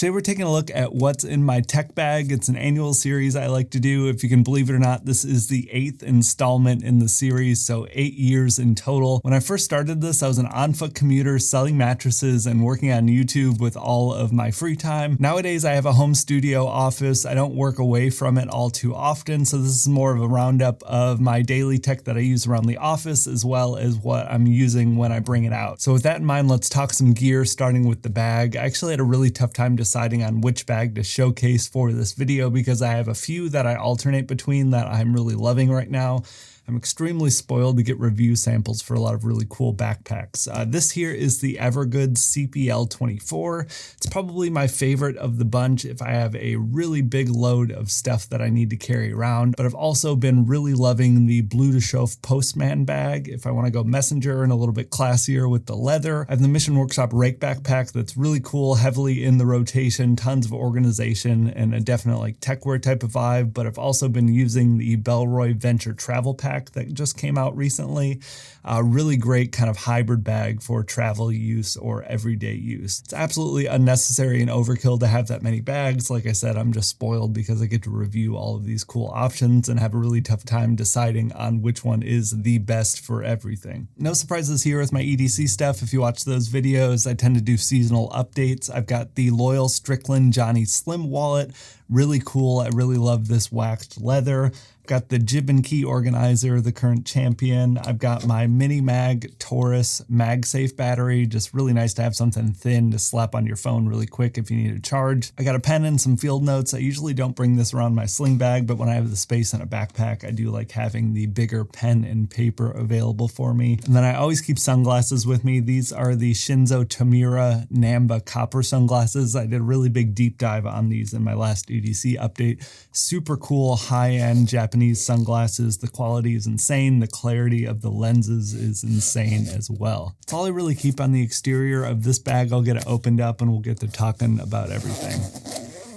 Today we're taking a look at what's in my tech bag. It's an annual series I like to do. If you can believe it or not, this is the 8th installment in the series, so 8 years in total. When I first started this, I was an on-foot commuter selling mattresses and working on YouTube with all of my free time. Nowadays, I have a home studio office. I don't work away from it all too often, so this is more of a roundup of my daily tech that I use around the office, as well as what I'm using when I bring it out. So with that in mind, let's talk some gear, starting with the bag. I actually had a really tough time deciding on which bag to showcase for this video because I have a few that I alternate between that I'm really loving right now. I'm extremely spoiled to get review samples for a lot of really cool backpacks. This here is the Evergood CPL24. It's probably my favorite of the bunch if I have a really big load of stuff that I need to carry around, but I've also been really loving the Blue to Chauff Postman bag if I want to go messenger and a little bit classier with the leather. I have the Mission Workshop Rake backpack that's really cool, heavily in the rotation, tons of organization, and a definite like techwear type of vibe, but I've also been using the Bellroy Venture Travel Pack that just came out recently. A really great kind of hybrid bag for travel use or everyday use. It's absolutely unnecessary and overkill to have that many bags. Like I said, I'm just spoiled because I get to review all of these cool options and have a really tough time deciding on which one is the best for everything. No surprises here with my EDC stuff. If you watch those videos, I tend to do seasonal updates. I've got the Loyal Strickland Johnny Slim wallet. Really cool. I really love this waxed leather. I've got the Jib and Key organizer, the current champion. I've got my Mini Mag Taurus MagSafe battery. Just really nice to have something thin to slap on your phone really quick if you need a charge. I got a pen and some field notes. I usually don't bring this around my sling bag, but when I have the space in a backpack, I do like having the bigger pen and paper available for me. And then I always keep sunglasses with me. These are the Shinzo Tamura Namba copper sunglasses. I did a really big deep dive on these in my last EDC update. Super cool, high-end Japanese sunglasses. The quality is insane. The clarity of the lenses is insane as well. That's all I really keep on the exterior of this bag. I'll get it opened up and we'll get to talking about everything.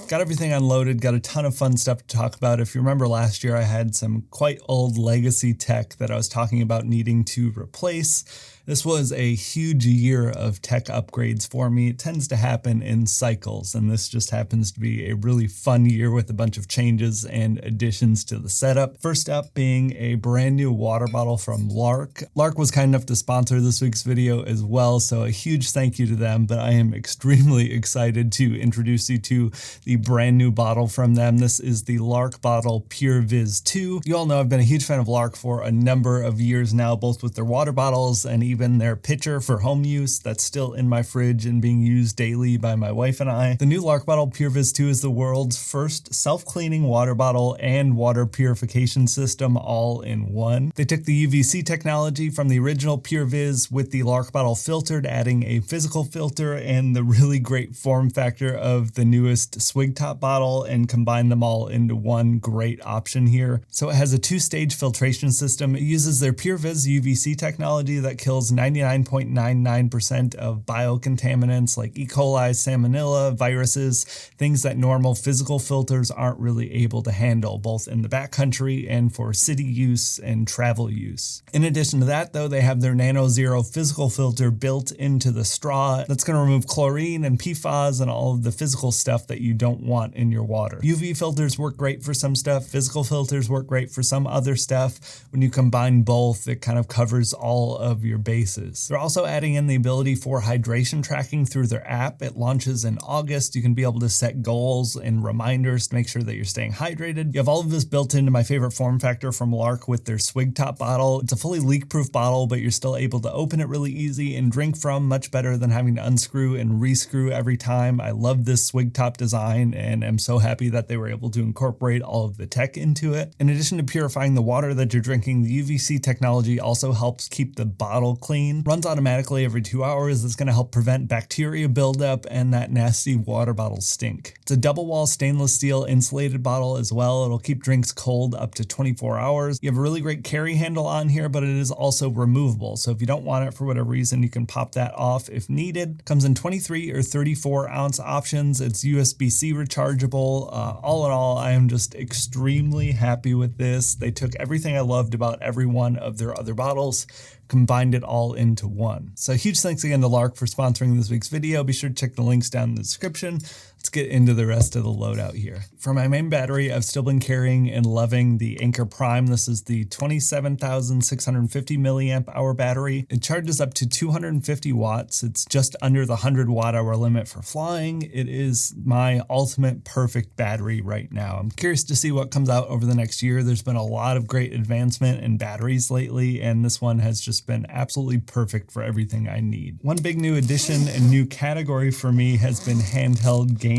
Got everything unloaded, got a ton of fun stuff to talk about. If you remember last year, I had some quite old legacy tech that I was talking about needing to replace. This was a huge year of tech upgrades for me. It tends to happen in cycles, and this just happens to be a really fun year with a bunch of changes and additions to the setup. First up being a brand new water bottle from LARQ. LARQ was kind enough to sponsor this week's video as well, so a huge thank you to them, but I am extremely excited to introduce you to the brand new bottle from them. This is the LARQ bottle PureVis 2. You all know I've been a huge fan of LARQ for a number of years now, both with their water bottles and even their pitcher for home use that's still in my fridge and being used daily by my wife and I. The new LARQ bottle PureVis 2 is the world's first self-cleaning water bottle and water purification system all in one. They took the UVC technology from the original PureVis with the LARQ bottle filtered, adding a physical filter and the really great form factor of the newest swig top bottle, and combined them all into one great option here. So it has a 2-stage filtration system. It uses their PureVis UVC technology that kills 99.99% of biocontaminants like E. coli, salmonella, viruses, things that normal physical filters aren't really able to handle, both in the backcountry and for city use and travel use. In addition to that, though, they have their Nano Zero physical filter built into the straw that's going to remove chlorine and PFAS and all of the physical stuff that you don't want in your water. UV filters work great for some stuff. Physical filters work great for some other stuff. When you combine both, it kind of covers all of your bases. They're also adding in the ability for hydration tracking through their app. It launches in August. You can be able to set goals and reminders to make sure that you're staying hydrated. You have all of this built into my favorite form factor from LARQ with their swig top bottle. It's a fully leak-proof bottle, but you're still able to open it really easy and drink from, much better than having to unscrew and rescrew every time. I love this swig top design and am so happy that they were able to incorporate all of the tech into it. In addition to purifying the water that you're drinking, the UVC technology also helps keep the bottle clean. Runs automatically every 2 hours. That's going to help prevent bacteria buildup and that nasty water bottle stink. It's a double wall stainless steel insulated bottle as well. It'll keep drinks cold up to 24 hours. You have a really great carry handle on here, but it is also removable. So if you don't want it for whatever reason, you can pop that off if needed. Comes in 23 or 34 ounce options. It's USB-C rechargeable. All in all, I am just extremely happy with this. They took everything I loved about every one of their other bottles, combined it all into one. So huge thanks again to LARQ for sponsoring this week's video. Be sure to check the links down in the description. Let's get into the rest of the loadout here. For my main battery, I've still been carrying and loving the Anker Prime. This is the 27,650 milliamp hour battery. It charges up to 250 watts. It's just under the 100 watt hour limit for flying. It is my ultimate perfect battery right now. I'm curious to see what comes out over the next year. There's been a lot of great advancement in batteries lately, and this one has just been absolutely perfect for everything I need. One big new addition and new category for me has been handheld gaming.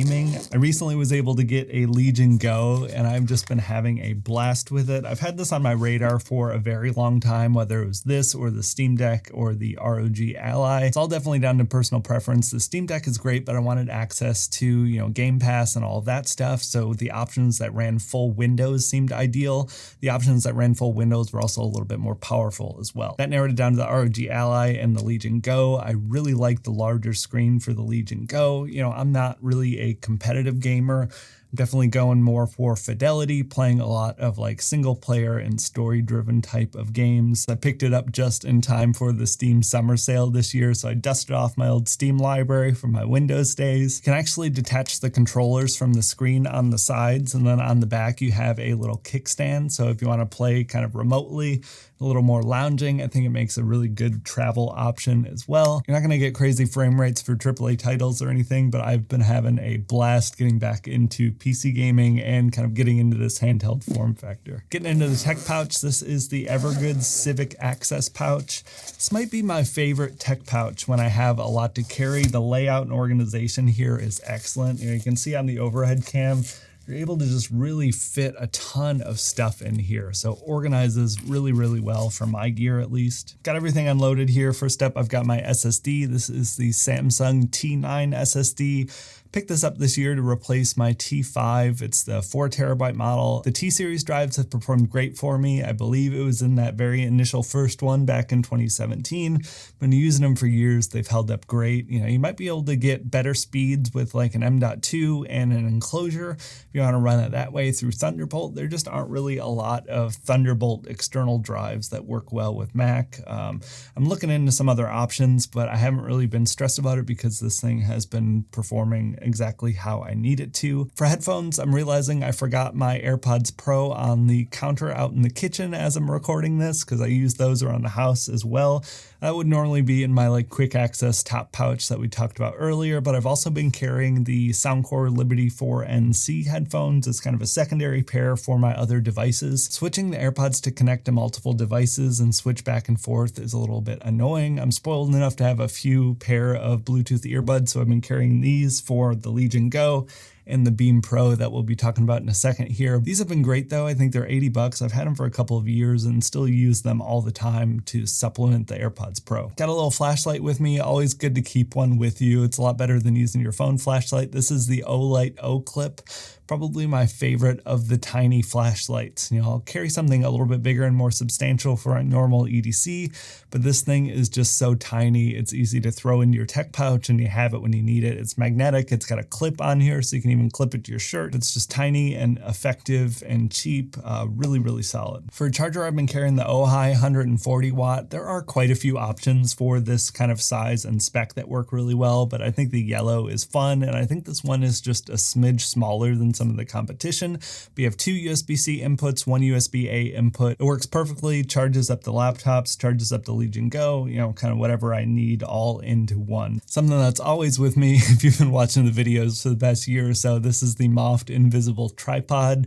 I recently was able to get a Legion Go, and I've just been having a blast with it. I've had this on my radar for a very long time, whether it was this or the Steam Deck or the ROG Ally. It's all definitely down to personal preference. The Steam Deck is great, but I wanted access to, Game Pass and all that stuff. So the options that ran full Windows seemed ideal. The options that ran full Windows were also a little bit more powerful as well. That narrowed it down to the ROG Ally and the Legion Go. I really like the larger screen for the Legion Go. I'm not really a competitive gamer. I'm definitely going more for fidelity, playing a lot of like single player and story driven type of games. I picked it up just in time for the Steam summer sale this year, so I dusted off my old Steam library from my Windows days. You can actually detach the controllers from the screen on the sides, and then on the back you have a little kickstand. So if you want to play kind of remotely, a little more lounging, I think it makes a really good travel option as well. You're not going to get crazy frame rates for AAA titles or anything, but I've been having a blast getting back into PC gaming and kind of getting into this handheld form factor. Getting into the tech pouch, this is the Evergood Civic Access pouch. This might be my favorite tech pouch when I have a lot to carry. The layout and organization here is excellent. You can see on the overhead cam, you're able to just really fit a ton of stuff in here. So organizes really, really well for my gear at least. Got everything unloaded here. First up, I've got my SSD. This is the Samsung T9 SSD. Picked this up this year to replace my T5. It's the 4 terabyte model. The T-Series drives have performed great for me. I believe it was in that very initial first one back in 2017. Been using them for years. They've held up great. You might be able to get better speeds with like an M.2 and an enclosure. If you want to run it that way through Thunderbolt, there just aren't really a lot of Thunderbolt external drives that work well with Mac. I'm looking into some other options, but I haven't really been stressed about it because this thing has been performing exactly how I need it to. For headphones, I'm realizing I forgot my AirPods Pro on the counter out in the kitchen as I'm recording this, because I use those around the house as well. That would normally be in my quick access top pouch that we talked about earlier, but I've also been carrying the Soundcore Liberty 4 NC headphones as kind of a secondary pair for my other devices. Switching the AirPods to connect to multiple devices and switch back and forth is a little bit annoying. I'm spoiled enough to have a few pair of Bluetooth earbuds, so I've been carrying these for the Legion Go and the Beam Pro that we'll be talking about in a second here. These have been great though. I think they're 80 bucks. I've had them for a couple of years and still use them all the time to supplement the AirPods Pro. Got a little flashlight with me. Always good to keep one with you. It's a lot better than using your phone flashlight. This is the Olight O-Clip. Probably my favorite of the tiny flashlights. I'll carry something a little bit bigger and more substantial for a normal EDC, but this thing is just so tiny. It's easy to throw into your tech pouch and you have it when you need it. It's magnetic. It's got a clip on here so you can even clip it to your shirt. It's just tiny and effective and cheap. Really, really solid. For a charger, I've been carrying the Ojai 140 watt. There are quite a few options for this kind of size and spec that work really well, but I think the yellow is fun, and I think this one is just a smidge smaller than some of the competition. We have 2 USB-C inputs, 1 USB-A input. It works perfectly, charges up the laptops, charges up the Legion Go, kind of whatever I need all into one. Something that's always with me if you've been watching the videos for the past year or so, this is the Moft Invisible Tripod.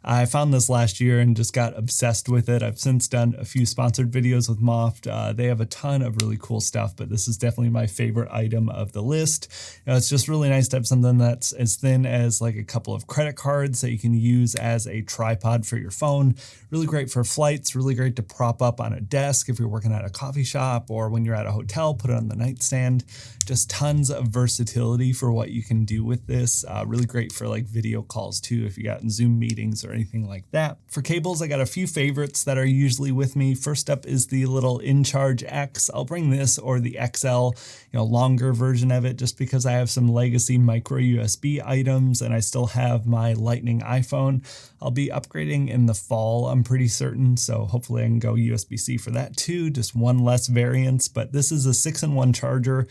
I found this last year and just got obsessed with it. I've since done a few sponsored videos with Moft. They have a ton of really cool stuff, but this is definitely my favorite item of the list. It's just really nice to have something that's as thin as like a couple of credit cards that you can use as a tripod for your phone. Really great for flights, really great to prop up on a desk if you're working at a coffee shop or when you're at a hotel, put it on the nightstand. Just tons of versatility for what you can do with this. Really great for like video calls too, if you got Zoom meetings or anything like that. For cables, I got a few favorites that are usually with me. First up is the little InCharge X. I'll bring this or the XL, longer version of it, just because I have some legacy micro USB items and I still have my Lightning iPhone. I'll be upgrading in the fall, I'm pretty certain, so hopefully I can go USB-C for that too, just one less variance, but this is a 6-in-1 charger.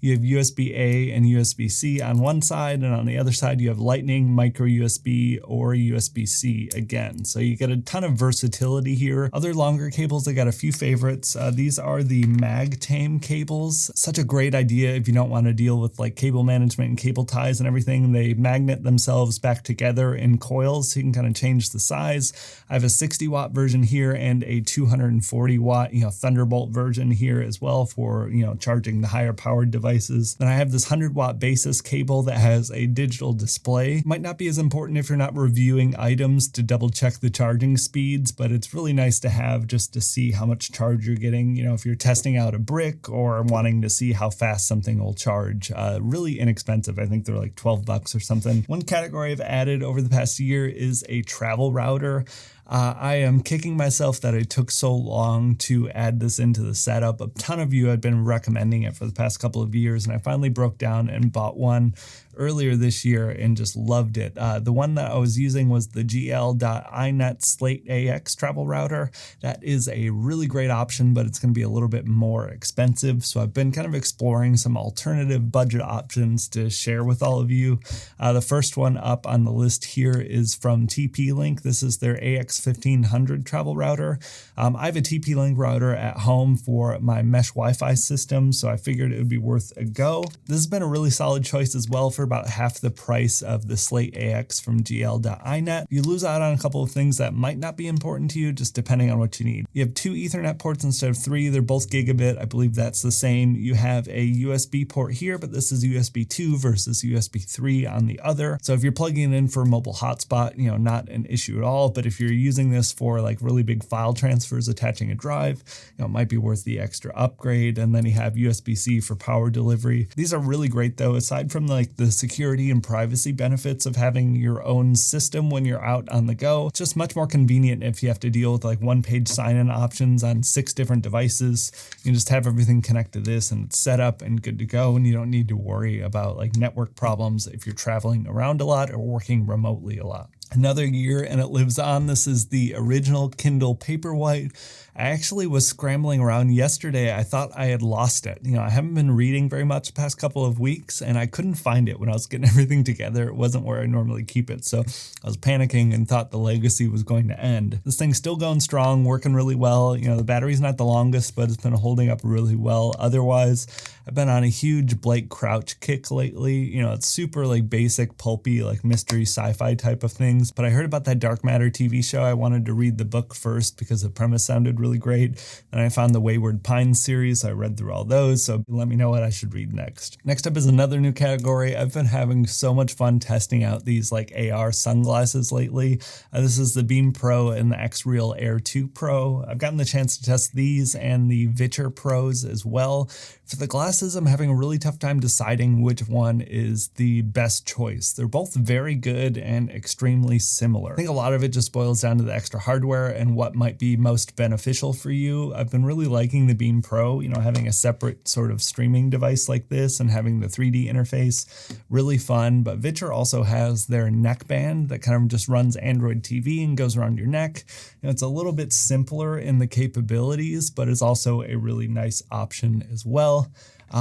You have USB-A and USB-C on one side, and on the other side you have Lightning, micro USB, or USB-C again. So you get a ton of versatility here. Other longer cables, I got a few favorites. These are the Magtame cables. Such a great idea if you don't want to deal with like cable management and cable ties and everything. They magnet themselves back together in coils, so you can kind of change the size. I have a 60 watt version here and a 240 watt, Thunderbolt version here as well for, charging the higher powered devices. Then I have this 100 watt basis cable that has a digital display. Might not be as important if you're not reviewing items to double check the charging speeds, but it's really nice to have just to see how much charge you're getting, if you're testing out a brick or wanting to see how fast something will charge. Really inexpensive. I think they're like 12 bucks or something. One category I've added over the past year is a travel router. I am kicking myself that it took so long to add this into the setup. A ton of you had been recommending it for the past couple of years, and I finally broke down and bought one earlier this year and just loved it. The one that I was using was the GL.iNet Slate AX travel router. That is a really great option, but it's going to be a little bit more expensive. So I've been kind of exploring some alternative budget options to share with all of you. The first one up on the list here is from TP-Link. This is their AX1500 travel router. I have a TP-Link router at home for my mesh Wi-Fi system, so I figured it would be worth a go. This has been a really solid choice as well for about half the price of the Slate AX from GL.iNet. You lose out on a couple of things that might not be important to you, just depending on what you need. You have 2 Ethernet ports instead of 3. They're both gigabit. I believe that's the same. You have a USB port here, but this is USB 2 versus USB 3 on the other. So if you're plugging it in for a mobile hotspot, not an issue at all. But if you're using this for like really big file transfers, attaching a drive, it might be worth the extra upgrade. And then you have USB-C for power delivery. These are really great though, aside from like the security and privacy benefits of having your own system when you're out on the go. It's just much more convenient if you have to deal with like one-page sign-in options on 6 different devices. You just have everything connected to this and it's set up and good to go, and you don't need to worry about like network problems if you're traveling around a lot or working remotely a lot. Another year and it lives on. This is the original Kindle PaperWhite. I actually was scrambling around yesterday. I thought I had lost it. I haven't been reading very much the past couple of weeks, and I couldn't find it when I was getting everything together. It wasn't where I normally keep it, so I was panicking and thought the legacy was going to end. This thing's still going strong, working really well. The battery's not the longest, but it's been holding up really well. Otherwise, I've been on a huge Blake Crouch kick lately. It's super like basic, pulpy, like mystery sci-fi type of things. But I heard about that Dark Matter TV show. I wanted to read the book first because the premise sounded really great. And I found the Wayward Pines series. I read through all those. So let me know what I should read next. Next up is another new category. I've been having so much fun testing out these like AR sunglasses lately. This is the Beam Pro and the X-Real Air 2 Pro. I've gotten the chance to test these and the Viture Pros as well. For the glasses, I'm having a really tough time deciding which one is the best choice. They're both very good and extremely similar. I think a lot of it just boils down to the extra hardware and what might be most beneficial for you. I've been really liking the Beam Pro, having a separate sort of streaming device like this and having the 3D interface, really fun. But Viture also has their neck band that kind of just runs Android TV and goes around your neck. It's a little bit simpler in the capabilities, but it's also a really nice option as well.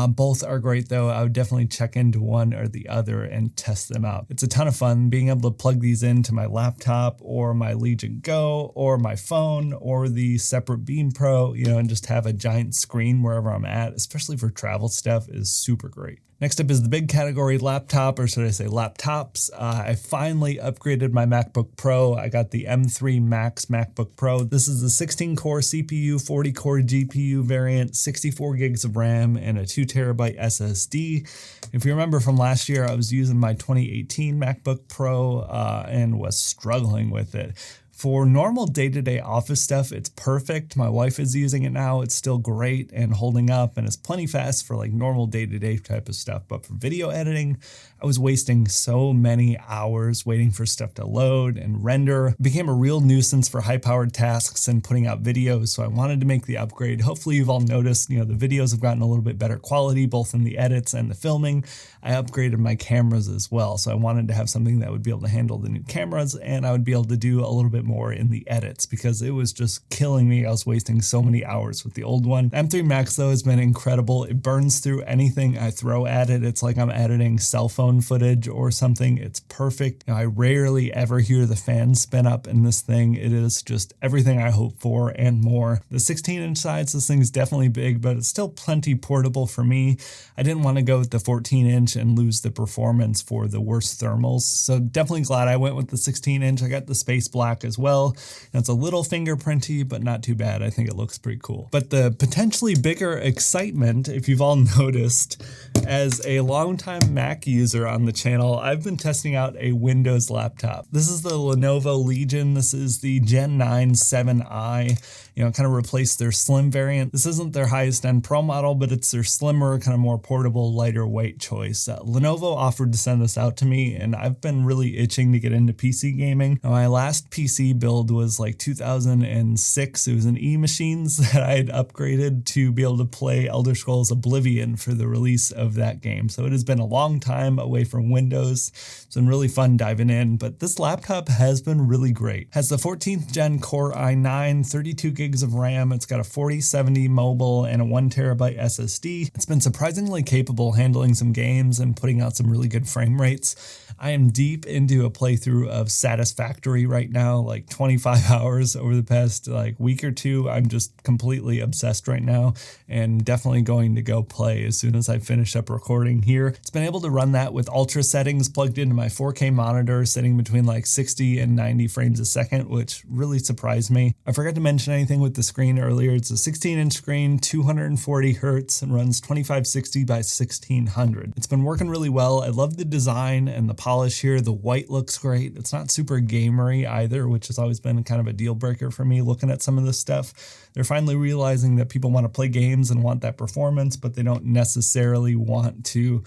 Both are great though. I would definitely check into one or the other and test them out. It's a ton of fun being able to plug these into my laptop or my Legion Go or my phone or the separate Beam Pro, and just have a giant screen wherever I'm at, especially for travel stuff, is super great. Next up is the big category, laptop, or should I say laptops. I finally upgraded my MacBook Pro. I got the M3 Max MacBook Pro. This is the 16-core CPU, 40-core GPU variant, 64 gigs of RAM, and a 2 terabyte SSD. If you remember from last year, I was using my 2018 MacBook Pro and was struggling with it. For normal day-to-day office stuff, it's perfect. My wife is using it now. It's still great and holding up, and it's plenty fast for like normal day-to-day type of stuff. But for video editing, I I was wasting so many hours waiting for stuff to load and render. It became a real nuisance for high-powered tasks and putting out videos, so I wanted to make the upgrade. Hopefully you've all noticed, the videos have gotten a little bit better quality, both in the edits and the filming. I upgraded my cameras as well, so I wanted to have something that would be able to handle the new cameras, and I would be able to do a little bit more in the edits because it was just killing me. I was wasting so many hours with the old one. M3 Max though has been incredible. It burns through anything I throw at it. It's like I'm editing cell phone footage or something. It's perfect. I rarely ever hear the fan spin up in this thing. It is just everything I hope for and more. The 16-inch size, this thing's definitely big, but it's still plenty portable for me. I didn't want to go with the 14-inch and lose the performance for the worst thermals, so definitely glad I went with the 16-inch. I got the space black as well. It's a little fingerprinty, but not too bad. I think it looks pretty cool. But the potentially bigger excitement, if you've all noticed, as a longtime Mac user on the channel, I've been testing out a Windows laptop. This is the Lenovo Legion. This is the Gen 9 7i. Kind of replaced their slim variant. This isn't their highest end Pro model, but it's their slimmer, kind of more portable, lighter weight choice. Lenovo offered to send this out to me, and I've been really itching to get into PC gaming. Now, my last PC build was like 2006. It was an E-Machines that I had upgraded to be able to play Elder Scrolls Oblivion for the release of that game. So it has been a long time away from Windows. It's been really fun diving in, but this laptop has been really great. Has the 14th gen Core i9, 32 gigs of RAM. It's got a 4070 mobile and a 1TB SSD. It's been surprisingly capable handling some games and putting out some really good frame rates. I am deep into a playthrough of Satisfactory right now, like 25 hours over the past week or two. I'm just completely obsessed right now and definitely going to go play as soon as I finish up recording here. It's been able to run that with ultra settings plugged into my 4K monitor, sitting between like 60 and 90 frames a second, which really surprised me. I forgot to mention anything with the screen earlier. It's a 16-inch screen, 240 hertz, and runs 2560 by 1600. It's been working really well. I love the design and the polish here. The white looks great. It's not super gamery either, which has always been kind of a deal breaker for me looking at some of this stuff. They're finally realizing that people want to play games and want that performance, but they don't necessarily want to,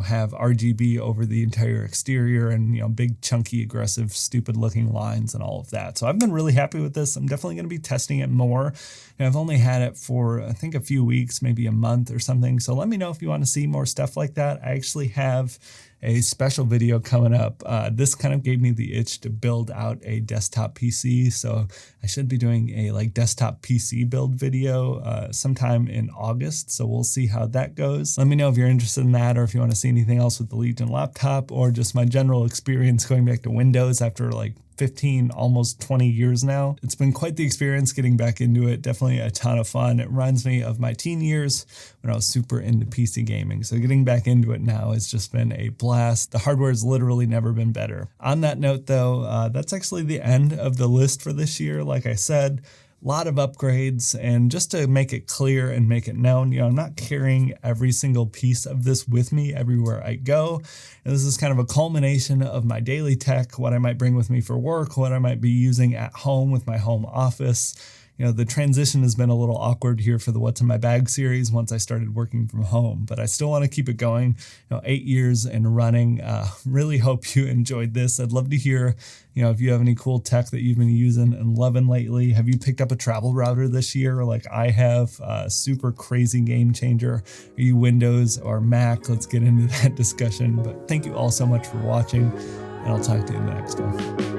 have RGB over the entire exterior and, big, chunky, aggressive, stupid looking lines and all of that. So I've been really happy with this. I'm definitely going to be testing it more. I've only had it for, I think, a few weeks, maybe a month or something. So let me know if you want to see more stuff like that. I actually have a special video coming up. This kind of gave me the itch to build out a desktop PC, so I should be doing a desktop PC build video sometime in August, so we'll see how that goes. Let me know if you're interested in that, or if you want to see anything else with the Legion laptop, or just my general experience going back to Windows after 15, almost 20 years now. It's been quite the experience getting back into it. Definitely a ton of fun. It reminds me of my teen years when I was super into PC gaming. So getting back into it now has just been a blast. The hardware has literally never been better. On that note though, that's actually the end of the list for this year. Like I said, a lot of upgrades, and just to make it clear and make it known, I'm not carrying every single piece of this with me everywhere I go. And this is kind of a culmination of my daily tech, what I might bring with me for work, what I might be using at home with my home office. The transition has been a little awkward here for the What's in My Bag series once I started working from home, but I still want to keep it going. 8 years and running. Really hope you enjoyed this. I'd love to hear, if you have any cool tech that you've been using and loving lately. Have you picked up a travel router this year like I have? Super crazy game changer. Are you Windows or Mac? Let's get into that discussion. But thank you all so much for watching, and I'll talk to you in the next one.